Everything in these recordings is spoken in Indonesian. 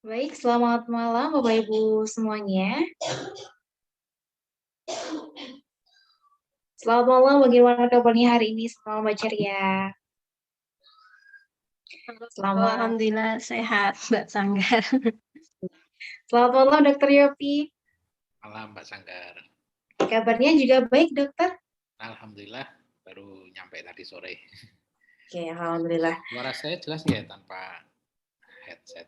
Baik, selamat malam Bapak Ibu semuanya. Selamat malam, bagaimana kabarnya hari ini? Selamat ceria. Selamat Alhamdulillah sehat, Mbak Sanggar. selamat malam Dokter Yopi. Malam Mbak Sanggar. Kabarnya juga baik, Dokter? Alhamdulillah baru nyampe tadi sore. Oke, alhamdulillah. Suara saya jelas ya tanpa headset.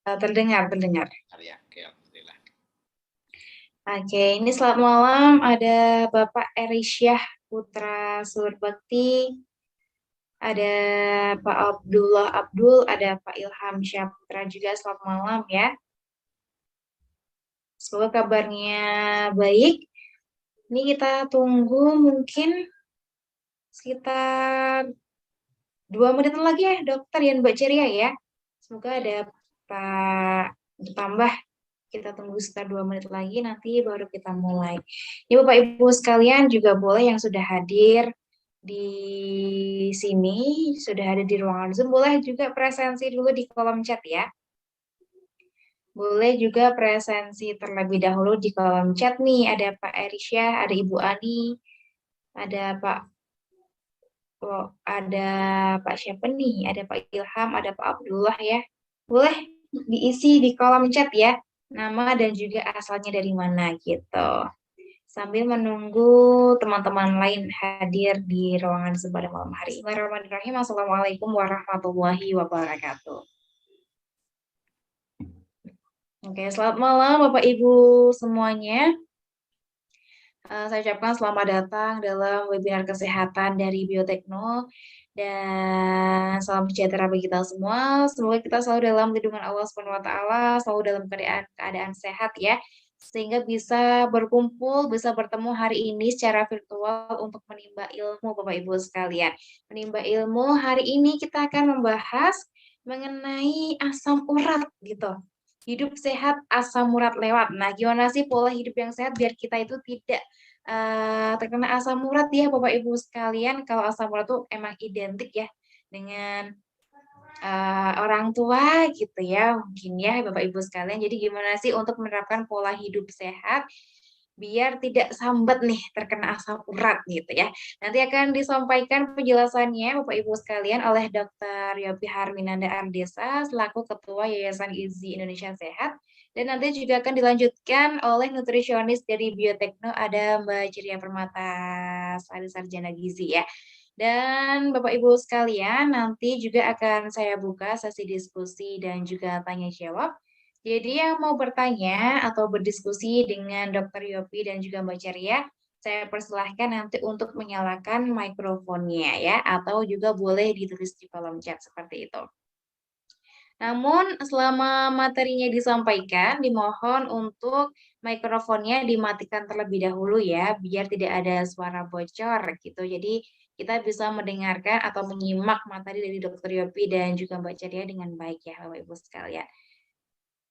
Terdengar. Ya, oke, alhamdulillah. Oke, ini selamat malam ada Bapak Erisyah Putra Surbakti, ada Pak Abdullah Abdul, ada Pak Ilham Syahputra juga. Selamat malam ya. Semoga kabarnya baik. Ini kita tunggu mungkin sekitar 2 menit lagi ya dokter ya Mbak Ceria ya. Semoga ada Pak bertambah. Kita tunggu sekitar 2 menit lagi nanti baru kita mulai. Ya Bapak Ibu sekalian juga boleh yang sudah hadir di sini, sudah ada di ruangan Zoom, boleh juga presensi dulu di kolom chat ya. Boleh juga presensi terlebih dahulu di kolom chat nih. Ada Pak Erisyah, ada Ibu Ani, ada Pak ada Pak siapa nih? Ada Pak Ilham, ada Pak Abdullah ya. Boleh diisi di kolom chat ya. Nama dan juga asalnya dari mana gitu. Sambil menunggu teman-teman lain hadir di ruangan pada malam hari. Bismillahirrahmanirrahim. Assalamualaikum warahmatullahi wabarakatuh. Oke, selamat malam Bapak Ibu semuanya. Saya ucapkan selamat datang dalam webinar kesehatan dari Biotekno dan salam sejahtera bagi kita semua. Semoga kita selalu dalam lindungan Allah Subhanahu wa taala, selalu dalam keadaan sehat ya. Sehingga bisa berkumpul, bisa bertemu hari ini secara virtual untuk menimba ilmu Bapak Ibu sekalian. Menimba ilmu hari ini kita akan membahas mengenai asam urat gitu. Hidup sehat, asam urat lewat. Nah, gimana sih pola hidup yang sehat biar kita itu tidak terkena asam urat ya Bapak Ibu sekalian. Kalau asam urat tuh emang identik ya dengan orang tua gitu ya, mungkin ya Bapak Ibu sekalian. Jadi gimana sih untuk menerapkan pola hidup sehat biar tidak sambat nih terkena asam urat gitu ya. Nanti akan disampaikan penjelasannya Bapak Ibu sekalian oleh Dr. Yopi Harminanda Ardesa selaku Ketua Yayasan Gizi Indonesia Sehat. Dan nanti juga akan dilanjutkan oleh nutrisionis dari Biotekno ada Mbak Ciria Permata Sarjana Gizi ya. Dan Bapak Ibu sekalian, nanti juga akan saya buka sesi diskusi dan juga tanya jawab. Jadi yang mau bertanya atau berdiskusi dengan Dr. Yopi dan juga Mbak Ceria, saya persilahkan nanti untuk menyalakan mikrofonnya ya, atau juga boleh ditulis di kolom chat seperti itu. Namun selama materinya disampaikan, dimohon untuk mikrofonnya dimatikan terlebih dahulu ya, biar tidak ada suara bocor gitu. Jadi kita bisa mendengarkan atau menyimak materi dari Dr. Yopi dan juga Mbak Ceria dengan baik ya Bapak Ibu sekalian.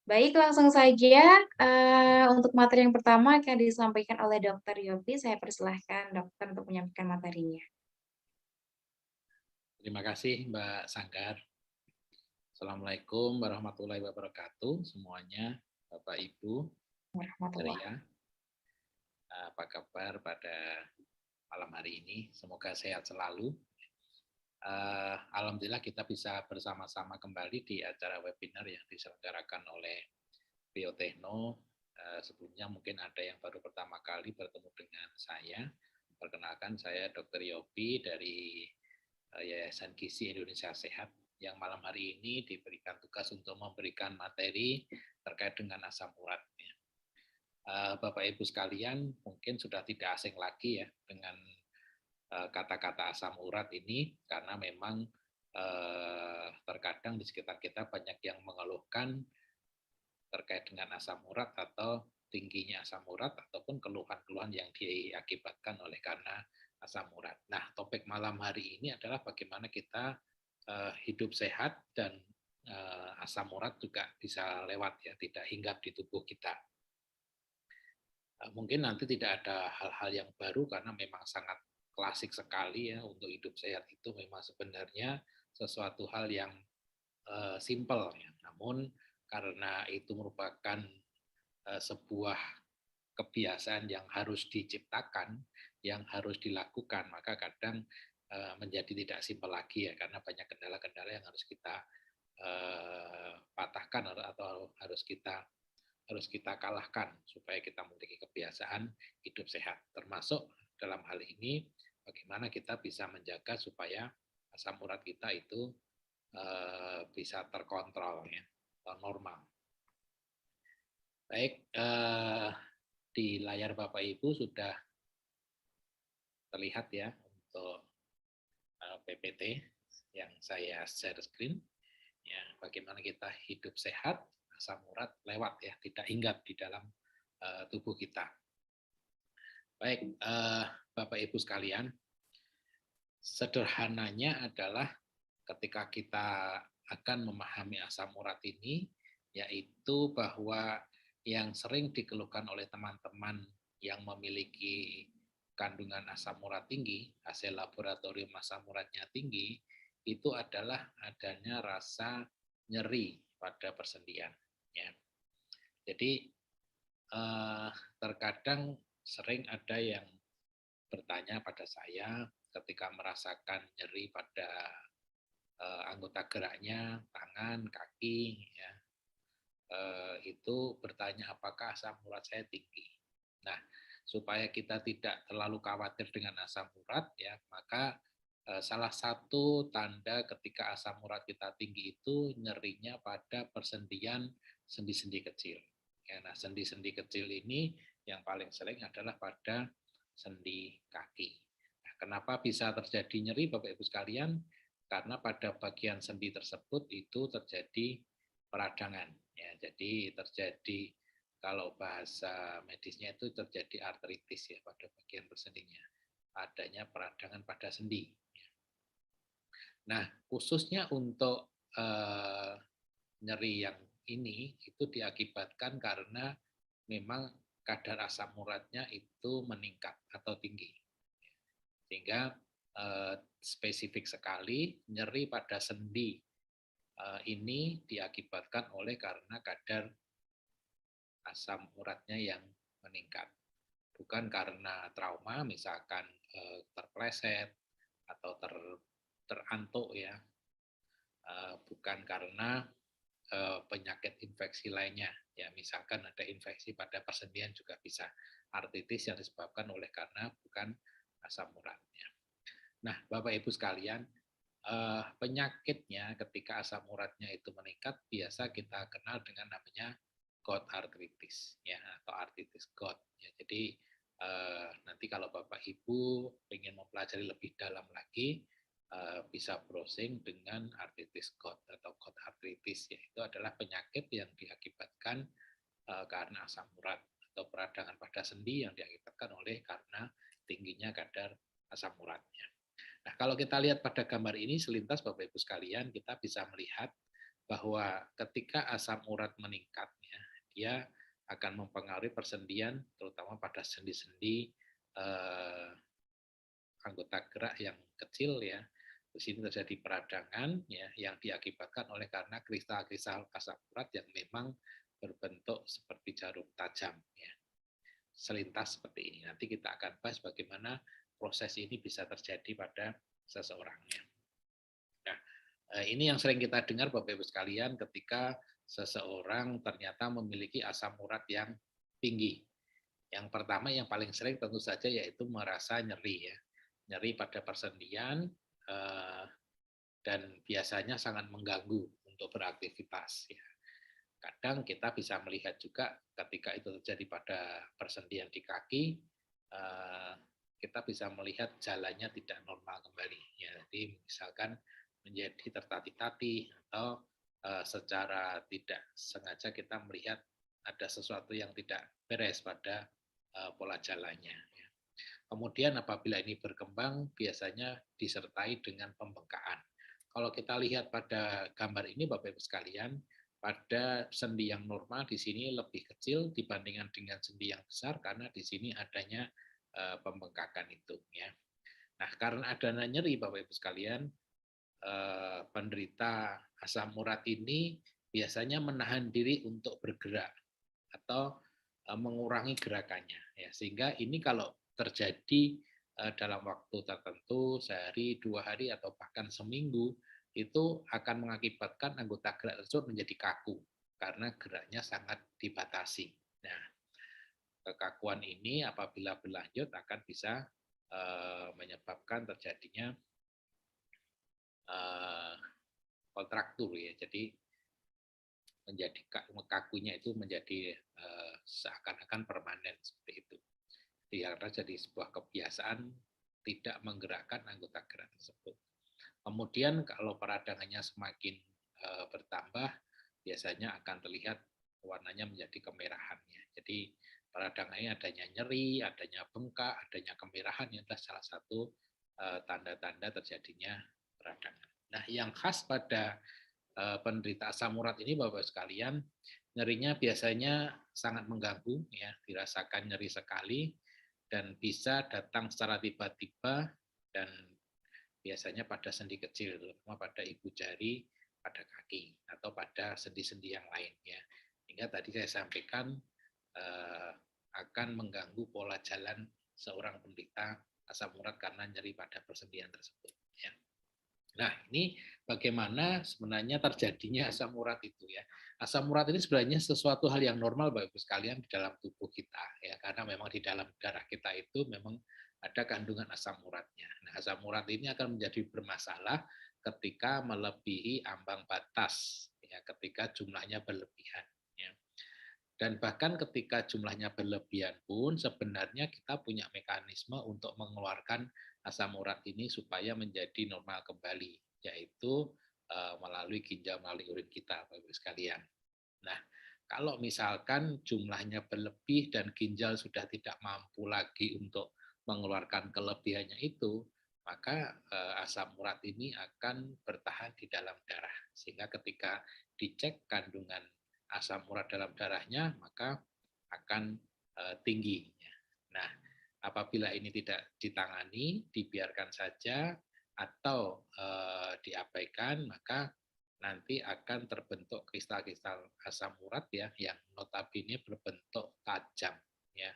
Baik, langsung saja untuk materi yang pertama akan disampaikan oleh Dr. Yopi. Saya persilahkan dokter untuk menyampaikan materinya. Terima kasih Mbak Sanggar. Assalamualaikum warahmatullahi wabarakatuh semuanya, Bapak Ibu, Ceria. Apa kabar pada malam hari ini? Semoga sehat selalu. Alhamdulillah kita bisa bersama-sama kembali di acara webinar yang diselenggarakan oleh Biotekno. Sebelumnya mungkin ada yang baru pertama kali bertemu dengan saya. Perkenalkan saya Dr. Yopi dari Yayasan Gizi Indonesia Sehat yang malam hari ini diberikan tugas untuk memberikan materi terkait dengan asam urat. Bapak Ibu sekalian mungkin sudah tidak asing lagi ya dengan kata-kata asam urat ini karena memang terkadang di sekitar kita banyak yang mengeluhkan terkait dengan asam urat atau tingginya asam urat ataupun keluhan-keluhan yang diakibatkan oleh karena asam urat. Nah, topik malam hari ini adalah bagaimana kita hidup sehat dan asam urat juga bisa lewat ya, tidak hinggap di tubuh kita. Mungkin nanti tidak ada hal-hal yang baru karena memang sangat klasik sekali ya untuk hidup sehat itu memang sebenarnya sesuatu hal yang simple ya. Namun karena itu merupakan sebuah kebiasaan yang harus diciptakan, yang harus dilakukan, maka kadang menjadi tidak simpel lagi ya, karena banyak kendala-kendala yang harus kita patahkan atau harus kita kalahkan supaya kita memiliki kebiasaan hidup sehat. Termasuk dalam hal ini bagaimana kita bisa menjaga supaya asam urat kita itu bisa terkontrol ya, normal. Baik, di layar Bapak Ibu sudah terlihat ya untuk PPT yang saya share screen. Ya, bagaimana kita hidup sehat, asam urat lewat ya, tidak hinggap di dalam tubuh kita. Baik, Bapak Ibu sekalian, sederhananya adalah ketika kita akan memahami asam urat ini, yaitu bahwa yang sering dikeluhkan oleh teman-teman yang memiliki kandungan asam urat tinggi, hasil laboratorium asam uratnya tinggi, itu adalah adanya rasa nyeri pada persendian. Ya. Jadi terkadang sering ada yang bertanya pada saya ketika merasakan nyeri pada anggota geraknya, tangan, kaki, ya, itu bertanya apakah asam urat saya tinggi. Nah, supaya kita tidak terlalu khawatir dengan asam urat, ya, maka salah satu tanda ketika asam urat kita tinggi itu nyerinya pada persendian sendi-sendi kecil. Ya, nah, sendi-sendi kecil ini yang paling sering adalah pada sendi kaki. Nah, kenapa bisa terjadi nyeri, Bapak Ibu sekalian? Karena pada bagian sendi tersebut itu terjadi peradangan. Ya, jadi terjadi, kalau bahasa medisnya itu terjadi artritis ya pada bagian persendinya, adanya peradangan pada sendi. Nah, khususnya untuk nyeri yang ini itu diakibatkan karena memang kadar asam uratnya itu meningkat atau tinggi, sehingga spesifik sekali nyeri pada sendi ini diakibatkan oleh karena kadar asam uratnya yang meningkat, bukan karena trauma, misalkan terpleset atau terantuk ya, bukan karena penyakit infeksi lainnya ya, misalkan ada infeksi pada persendian juga bisa, artritis yang disebabkan oleh karena bukan asam uratnya. Nah, Bapak Ibu sekalian, penyakitnya ketika asam uratnya itu meningkat biasa kita kenal dengan namanya gout arthritis ya, atau arthritis gout ya. Jadi nanti kalau Bapak Ibu ingin mempelajari lebih dalam lagi, bisa browsing dengan arthritis gout atau gout arthritis, yaitu adalah penyakit yang diakibatkan karena asam urat atau peradangan pada sendi yang diakibatkan oleh karena tingginya kadar asam uratnya. Nah, kalau kita lihat pada gambar ini selintas Bapak Ibu sekalian, kita bisa melihat bahwa ketika asam urat meningkat, ya, dia akan mempengaruhi persendian, terutama pada sendi-sendi anggota gerak yang kecil ya. Di sini terjadi peradangan ya, yang diakibatkan oleh karena kristal-kristal asam urat yang memang berbentuk seperti jarum tajam ya. Selintas seperti ini. Nanti kita akan bahas bagaimana proses ini bisa terjadi pada seseorangnya. Nah, ini yang sering kita dengar Bapak Ibu sekalian ketika seseorang ternyata memiliki asam urat yang tinggi. Yang pertama yang paling sering tentu saja yaitu merasa nyeri ya. Nyeri pada persendian dan biasanya sangat mengganggu untuk beraktivitas ya. Kadang kita bisa melihat juga ketika itu terjadi pada persendian di kaki, kita bisa melihat jalannya tidak normal kembali. Ya, jadi misalkan menjadi tertatih-tatih atau secara tidak sengaja kita melihat ada sesuatu yang tidak beres pada pola jalannya. Ya. Kemudian apabila ini berkembang biasanya disertai dengan pembengkakan. Kalau kita lihat pada gambar ini Bapak Ibu sekalian, pada sendi yang normal di sini lebih kecil dibandingkan dengan sendi yang besar karena di sini adanya pembengkakan itu ya. Nah, karena adanya nyeri Bapak Ibu sekalian, penderita asam urat ini biasanya menahan diri untuk bergerak atau mengurangi gerakannya, ya, sehingga ini kalau terjadi dalam waktu tertentu, sehari, 2 hari, atau bahkan seminggu, itu akan mengakibatkan anggota gerak tersebut menjadi kaku karena geraknya sangat dibatasi. Nah, kekakuan ini apabila berlanjut akan bisa menyebabkan terjadinya kontraktur, ya. Jadi menjadi kakunya itu menjadi seakan-akan permanen seperti itu. Karena jadi sebuah kebiasaan tidak menggerakkan anggota gerak tersebut. Kemudian kalau peradangannya semakin bertambah, biasanya akan terlihat warnanya menjadi kemerahan, ya. Jadi peradangannya adanya nyeri, adanya bengkak, adanya kemerahan, yang adalah salah satu tanda-tanda terjadinya peradangan. Nah, yang khas pada penderita asam urat ini, Bapak sekalian, nyerinya biasanya sangat mengganggu, ya, dirasakan nyeri sekali dan bisa datang secara tiba-tiba dan biasanya pada sendi kecil, terutama pada ibu jari, pada kaki, atau pada sendi-sendi yang lain, ya. Hingga tadi saya sampaikan akan mengganggu pola jalan seorang penderita asam urat karena nyeri pada persendian tersebut, ya. Nah, ini bagaimana sebenarnya terjadinya asam urat itu, ya. Asam urat ini sebenarnya sesuatu hal yang normal Bapak Ibu sekalian di dalam tubuh kita, ya, karena memang di dalam darah kita itu memang ada kandungan asam uratnya. Nah, asam urat ini akan menjadi bermasalah ketika melebihi ambang batas, ya, ketika jumlahnya berlebihan, ya. Dan bahkan ketika jumlahnya berlebihan pun sebenarnya kita punya mekanisme untuk mengeluarkan asam urat ini supaya menjadi normal kembali, yaitu melalui ginjal, melalui urin kita, Bapak Ibu sekalian. Nah, kalau misalkan jumlahnya berlebih dan ginjal sudah tidak mampu lagi untuk mengeluarkan kelebihannya itu, maka asam urat ini akan bertahan di dalam darah. Sehingga ketika dicek kandungan asam urat dalam darahnya, maka akan tinggi. Nah, apabila ini tidak ditangani, dibiarkan saja, atau diabaikan, maka nanti akan terbentuk kristal-kristal asam urat, ya, yang notabene berbentuk tajam, ya.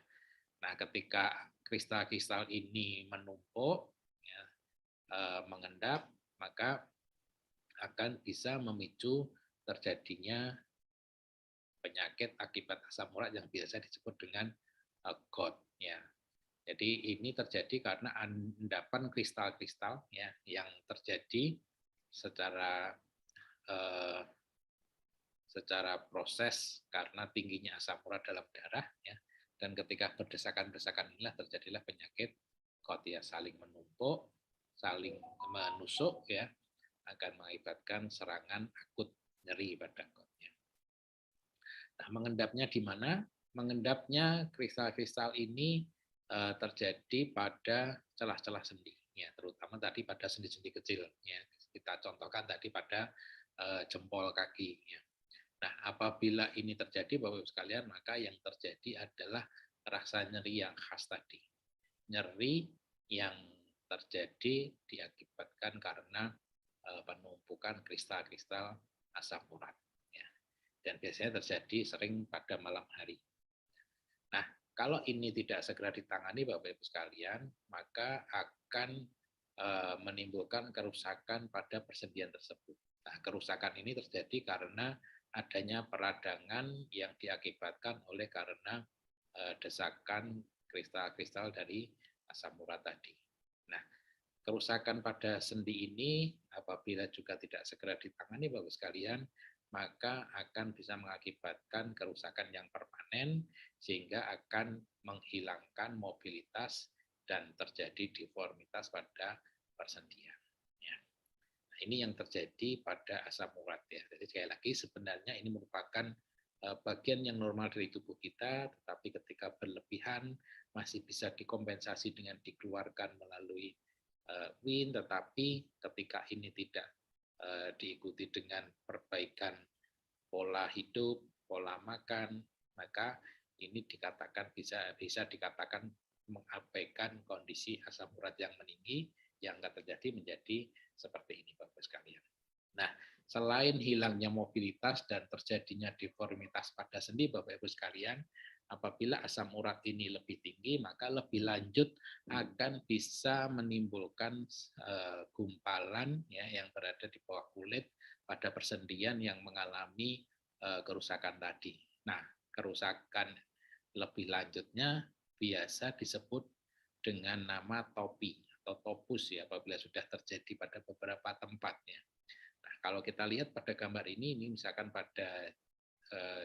Nah, ketika kristal-kristal ini menumpuk, ya, mengendap, maka akan bisa memicu terjadinya penyakit akibat asam urat yang biasa disebut dengan GOT, ya. Jadi ini terjadi karena endapan kristal-kristal, ya, yang terjadi secara proses karena tingginya asam urat dalam darah, ya. Dan ketika berdesakan-desakan inilah terjadilah penyakit GOT, ya, saling menumpuk, saling menusuk, ya, akan mengakibatkan serangan akut nyeri pada GOT-nya. Nah, mengendapnya di mana? Mengendapnya kristal-kristal ini terjadi pada celah-celah sendi, ya, terutama tadi pada sendi-sendi kecil, ya. Kita contohkan tadi pada jempol kaki, ya. Nah, apabila ini terjadi, Bapak Ibu sekalian, maka yang terjadi adalah rasa nyeri yang khas tadi. Nyeri yang terjadi diakibatkan karena penumpukan kristal-kristal asam urat, ya. Dan biasanya terjadi sering pada malam hari. Nah, kalau ini tidak segera ditangani, Bapak Ibu sekalian, maka akan menimbulkan kerusakan pada persendian tersebut. Nah, kerusakan ini terjadi karena adanya peradangan yang diakibatkan oleh karena desakan kristal-kristal dari asam urat tadi. Nah, kerusakan pada sendi ini apabila juga tidak segera ditangani, Bapak sekalian, maka akan bisa mengakibatkan kerusakan yang permanen sehingga akan menghilangkan mobilitas dan terjadi deformitas pada persendian. Ya. Nah, ini yang terjadi pada asam urat, ya. Jadi sekali lagi sebenarnya ini merupakan bagian yang normal dari tubuh kita, tetapi ketika berlebihan masih bisa dikompensasi dengan dikeluarkan melalui urin, tetapi ketika ini tidak diikuti dengan perbaikan pola hidup, pola makan, maka ini dikatakan bisa dikatakan mengabaikan kondisi asam urat yang meninggi yang akan terjadi menjadi seperti ini, Bapak sekalian. Nah, selain hilangnya mobilitas dan terjadinya deformitas pada sendi, Bapak Ibu sekalian, apabila asam urat ini lebih tinggi, maka lebih lanjut akan bisa menimbulkan gumpalan ya yang berada di bawah kulit pada persendian yang mengalami kerusakan tadi. Nah, kerusakan lebih lanjutnya biasa disebut dengan nama topi atau topus ya apabila sudah terjadi pada beberapa tempatnya. Nah, kalau kita lihat pada gambar ini misalkan pada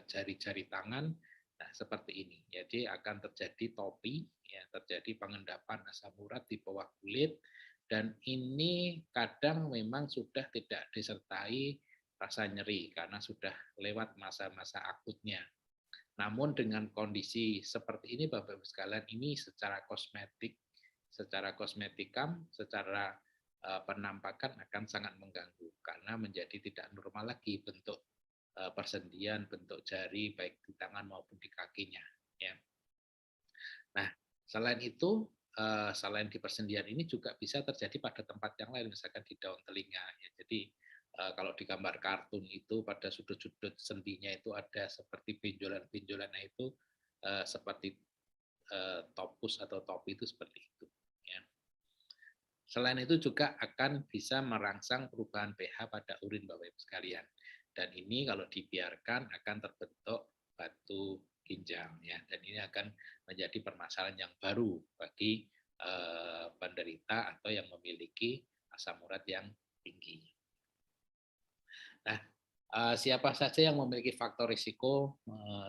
jari-jari tangan, nah seperti ini. Jadi akan terjadi topi, ya terjadi pengendapan asam urat di bawah kulit, dan ini kadang memang sudah tidak disertai rasa nyeri karena sudah lewat masa-masa akutnya. Namun dengan kondisi seperti ini Bapak Ibu sekalian, ini secara kosmetik, secara kosmetikam, secara penampakan akan sangat mengganggu karena menjadi tidak normal lagi bentuk persendian, bentuk jari baik di tangan maupun di kakinya. Ya. Nah, selain itu, selain di persendian ini juga bisa terjadi pada tempat yang lain, misalkan di daun telinga. Ya. Jadi kalau di gambar kartun itu pada sudut-sudut sendinya itu ada seperti benjolan-benjolan, nah itu seperti topus atau topi itu seperti itu. Ya. Selain itu juga akan bisa merangsang perubahan pH pada urin Bapak Ibu sekalian. Dan ini kalau dibiarkan akan terbentuk batu ginjal ya. Dan ini akan menjadi permasalahan yang baru bagi penderita atau yang memiliki asam urat yang tinggi. Nah, siapa saja yang memiliki faktor risiko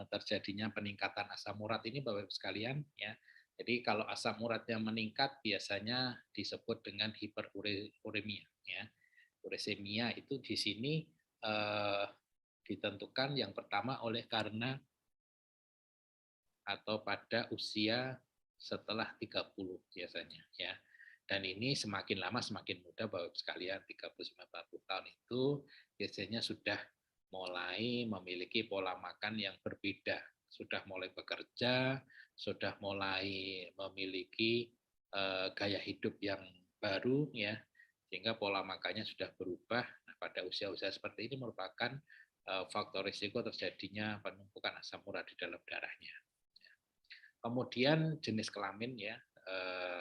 terjadinya peningkatan asam urat ini Bapak Ibu sekalian ya. Jadi kalau asam uratnya meningkat biasanya disebut dengan hiperuremia ya. Uresemia itu di sini ditentukan yang pertama oleh karena atau pada usia setelah 30 biasanya ya. Dan ini semakin lama semakin muda Bapak Ibu sekalian, 30-40 tahun itu biasanya sudah mulai memiliki pola makan yang berbeda, sudah mulai bekerja, sudah mulai memiliki gaya hidup yang baru ya, sehingga pola makannya sudah berubah. Nah, pada usia-usia seperti ini merupakan faktor risiko terjadinya penumpukan asam urat di dalam darahnya. Kemudian jenis kelamin ya,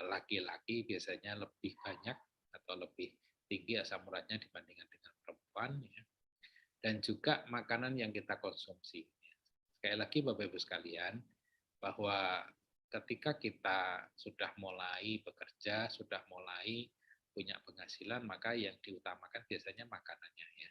laki-laki biasanya lebih banyak atau lebih tinggi asam uratnya dibandingkan dengan perempuan ya. Dan juga makanan yang kita konsumsi. Sekali lagi Bapak Ibu sekalian, bahwa ketika kita sudah mulai bekerja, sudah mulai punya penghasilan, maka yang diutamakan biasanya makanannya ya.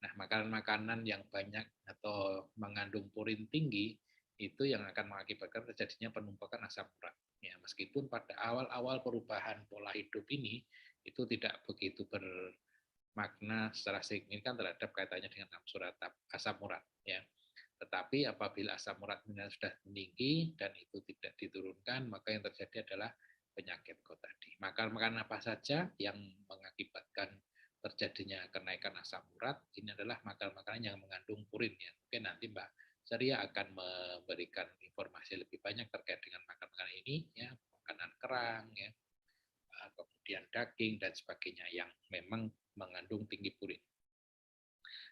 Nah, makanan-makanan yang banyak atau mengandung purin tinggi itu yang akan mengakibatkan terjadinya penumpukan asam urat. Ya, meskipun pada awal-awal perubahan pola hidup ini itu tidak begitu bermakna secara signifikan terhadap kaitannya dengan asam urat. Ya. Tetapi apabila asam urat sudah meninggi dan itu tidak diturunkan, maka yang terjadi adalah penyakit tadi. Makanan apa saja yang mengakibatkan terjadinya kenaikan asam urat, ini adalah makanan-makanan yang mengandung purin ya. Mungkin nanti Mbak Ceria akan memberikan informasi lebih banyak terkait dengan makanan-makanan ini ya, makanan kerang ya, kemudian daging dan sebagainya yang memang mengandung tinggi purin.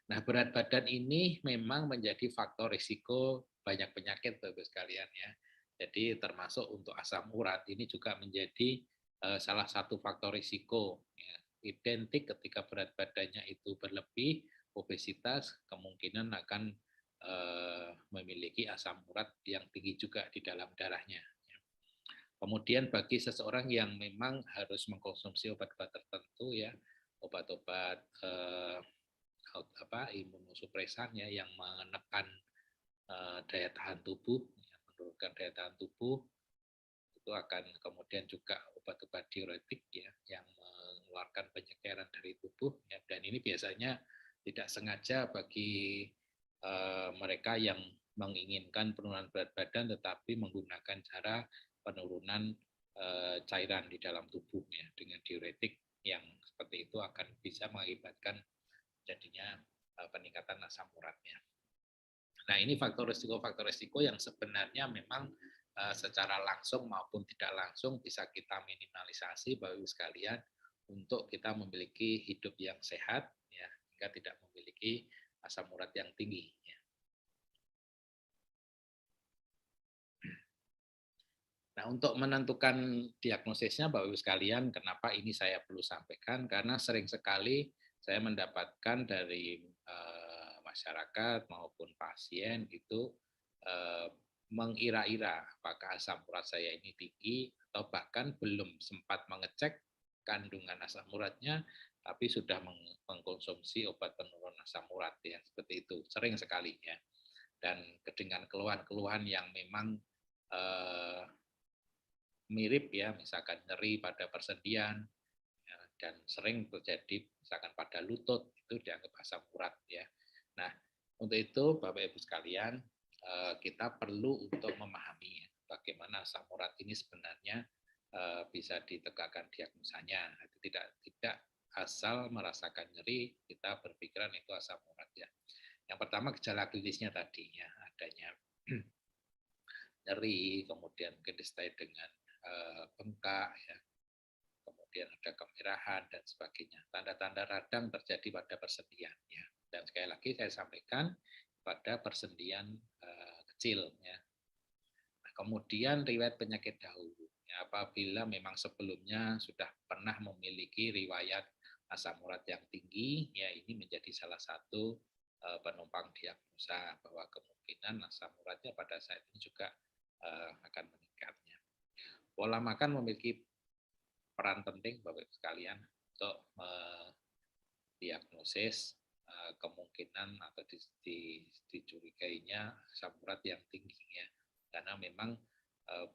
Nah, berat badan ini memang menjadi faktor risiko banyak penyakit Bapak sekalian ya. Jadi termasuk untuk asam urat ini juga menjadi salah satu faktor risiko ya. Identik ketika berat badannya itu berlebih, obesitas kemungkinan akan memiliki asam urat yang tinggi juga di dalam darahnya. Kemudian bagi seseorang yang memang harus mengkonsumsi obat-obat tertentu ya, obat-obat imunosupresan ya yang menekan daya tahan tubuh, menurunkan daya tahan tubuh, itu akan kemudian juga obat-obat diuretik ya yang mengeluarkan banyak cairan dari tubuh ya, dan ini biasanya tidak sengaja bagi mereka yang menginginkan penurunan berat badan tetapi menggunakan cara penurunan cairan di dalam tubuh ya dengan diuretik yang seperti itu akan bisa mengakibatkan jadinya peningkatan asam uratnya. Nah, ini faktor risiko yang sebenarnya memang secara langsung maupun tidak langsung bisa kita minimalisasi Bapak Ibu sekalian untuk kita memiliki hidup yang sehat ya, sehingga tidak memiliki asam urat yang tinggi. Ya. Nah, untuk menentukan diagnosisnya, Bapak Ibu sekalian, kenapa ini saya perlu sampaikan? Karena sering sekali saya mendapatkan dari masyarakat maupun pasien itu mengira-ira apakah asam urat saya ini tinggi atau bahkan belum sempat mengecek kandungan asam uratnya, tapi sudah mengkonsumsi obat penurun asam urat ya, seperti itu sering sekali ya. Dan dengan keluhan-keluhan yang memang mirip ya, misalkan nyeri pada persendian ya, dan sering terjadi misalkan pada lutut, itu dianggap asam urat ya. Nah, untuk itu Bapak Ibu sekalian, kita perlu untuk memahami bagaimana asam urat ini sebenarnya bisa ditegakkan diagnosanya. Tidak asal merasakan nyeri kita berpikiran itu asam urat ya. Yang pertama gejala klinisnya tadi ya, adanya nyeri, kemudian mungkin disertai dengan bengkak ya, kemudian ada kemerahan dan sebagainya. Tanda-tanda radang terjadi pada persendian ya. Dan sekali lagi saya sampaikan pada persendian kecil ya. Nah, kemudian riwayat penyakit dahulu. Ya, apabila memang sebelumnya sudah pernah memiliki riwayat asam urat yang tinggi, ya ini menjadi salah satu penumpang diagnosa bahwa kemungkinan asam uratnya pada saat ini juga akan meningkatnya. Pola makan memiliki peran penting Bapak Ibu sekalian untuk diagnosis kemungkinan atau dicurigainya asam urat yang tinggi ya. Karena memang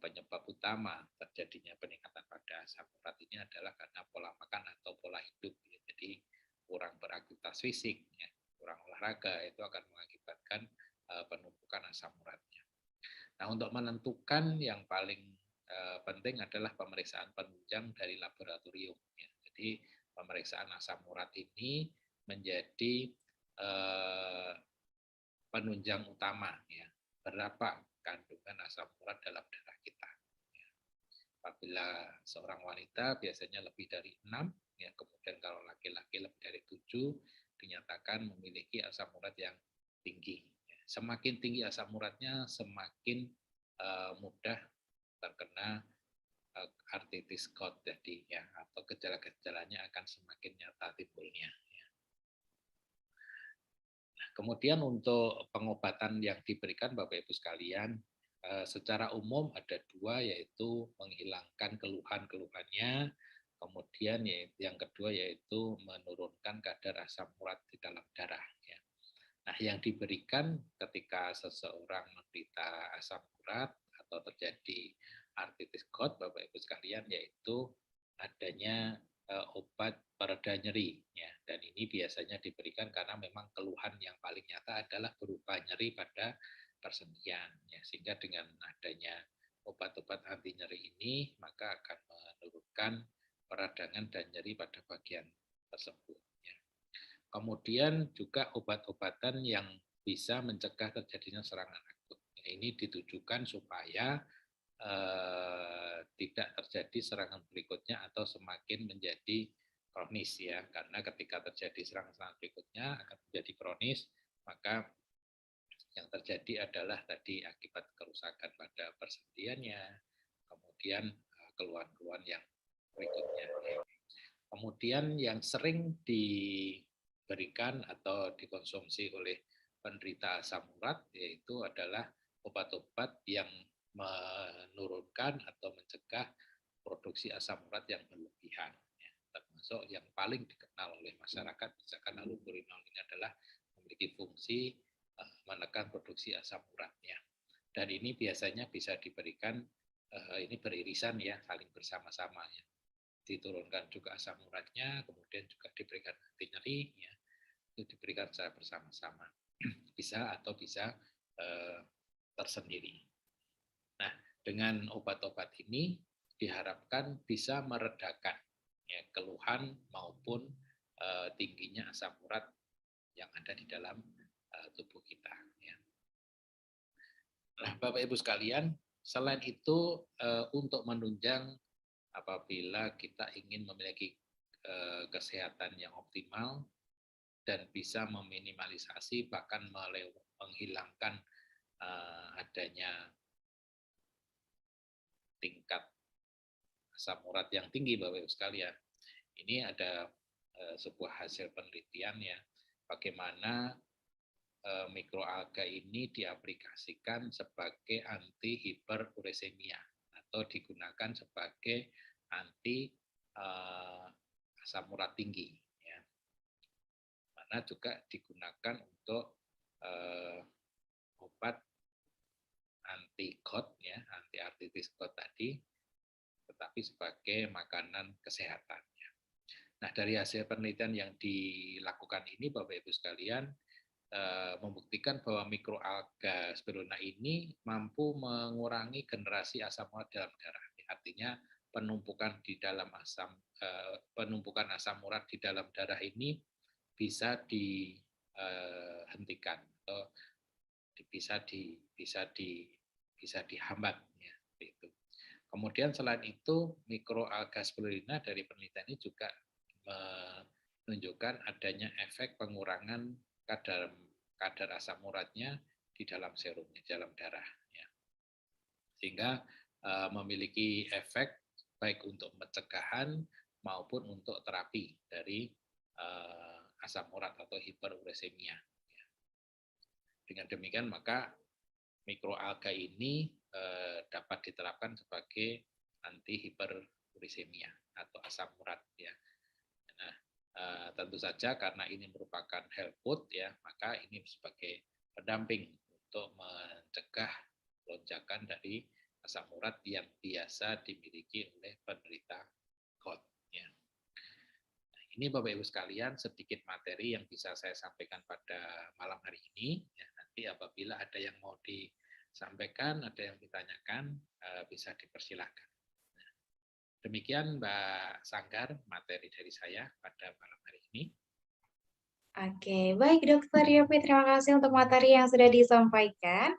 penyebab utama terjadinya peningkatan pada asam urat ini adalah karena pola makan atau pola hidup ya. Jadi kurang beraktivitas fisik ya, kurang olahraga itu akan mengakibatkan penumpukan asam uratnya. Nah, untuk menentukan yang paling penting adalah pemeriksaan penunjang dari laboratorium. Ya. Jadi pemeriksaan asam urat ini menjadi penunjang utama. Ya. Berapa kandungan asam urat dalam darah kita. Ya. Apabila seorang wanita biasanya lebih dari 6, ya, kemudian kalau laki-laki lebih dari 7, dinyatakan memiliki asam urat yang tinggi. Ya. Semakin tinggi asam uratnya, semakin mudah terkena arthritis gout jadi ya, atau gejala-gejalanya akan semakin nyata timbulnya. Ya. Nah, kemudian untuk pengobatan yang diberikan Bapak Ibu sekalian, secara umum ada dua, yaitu menghilangkan keluhan-keluhannya, kemudian yang kedua yaitu menurunkan kadar asam urat di dalam darah. Ya. Nah, yang diberikan ketika seseorang menderita asam urat atau terjadi arthritis gout, Bapak Ibu sekalian, yaitu adanya obat pereda nyeri. Ya. Dan ini biasanya diberikan karena memang keluhan yang paling nyata adalah berupa nyeri pada persendian. Ya. Sehingga dengan adanya obat-obat anti nyeri ini, maka akan menurunkan peradangan dan nyeri pada bagian tersebut. Ya. Kemudian juga obat-obatan yang bisa mencegah terjadinya serangan akut. Ini ditujukan supaya tidak terjadi serangan berikutnya atau semakin menjadi kronis ya, karena ketika terjadi serangan-serangan berikutnya akan menjadi kronis, maka yang terjadi adalah tadi akibat kerusakan pada persendiannya, kemudian keluhan-keluhan yang berikutnya. Kemudian yang sering diberikan atau dikonsumsi oleh penderita asam urat yaitu adalah obat-obat yang menurunkan atau mencegah produksi asam urat yang berlebihan. Ya, termasuk yang paling dikenal oleh masyarakat, misalkan allopurinol ini adalah memiliki fungsi menekan produksi asam uratnya. Dan ini biasanya bisa diberikan, ini beririsan ya, saling bersama-sama ya. Diturunkan juga asam uratnya, kemudian juga diberikan anti nyeri, ya, itu diberikan secara bersama-sama. Bisa atau bisa tersendiri. Nah, dengan obat-obat ini diharapkan bisa meredakan ya, keluhan maupun tingginya asam urat yang ada di dalam tubuh kita. Ya. Nah, Bapak Ibu sekalian, selain itu untuk menunjang apabila kita ingin memiliki kesehatan yang optimal dan bisa meminimalisasi bahkan menghilangkan adanya tingkat asam urat yang tinggi, Bapak Ibu sekalian. Ini ada sebuah hasil penelitian ya, bagaimana mikroalga ini diaplikasikan sebagai anti hiperuresemia atau digunakan sebagai anti asam urat tinggi. Ya. Mana juga digunakan untuk obat anti GOT, ya, anti artritis GOT tadi, tetapi sebagai makanan kesehatan. Ya. Nah, dari hasil penelitian yang dilakukan ini, Bapak Ibu sekalian, membuktikan bahwa mikroalga spirulina ini mampu mengurangi generasi asam urat dalam darah. Artinya penumpukan asam urat di dalam darah ini bisa dihentikan atau bisa dihambat. Ya, itu. Kemudian selain itu mikroalga spirulina dari penelitian ini juga menunjukkan adanya efek pengurangan kadar asam uratnya di dalam serumnya, di dalam darah. Ya. Sehingga memiliki efek baik untuk pencegahan maupun untuk terapi dari asam urat atau hiperuresemia. Ya. Dengan demikian maka mikroalga ini dapat diterapkan sebagai anti hiperuresemia atau asam urat. Ya. Nah, tentu saja karena ini merupakan health food ya, maka ini sebagai pendamping untuk mencegah lonjakan dari asam urat yang biasa dimiliki oleh penderita GOT. Ya. Nah, ini Bapak Ibu sekalian sedikit materi yang bisa saya sampaikan pada malam hari ini. Ya, nanti apabila ada yang mau disampaikan, ada yang ditanyakan, bisa dipersilahkan. Demikian Mbak Sanggar, materi dari saya pada malam hari ini. Oke, baik Dokter Yopi, terima kasih untuk materi yang sudah disampaikan.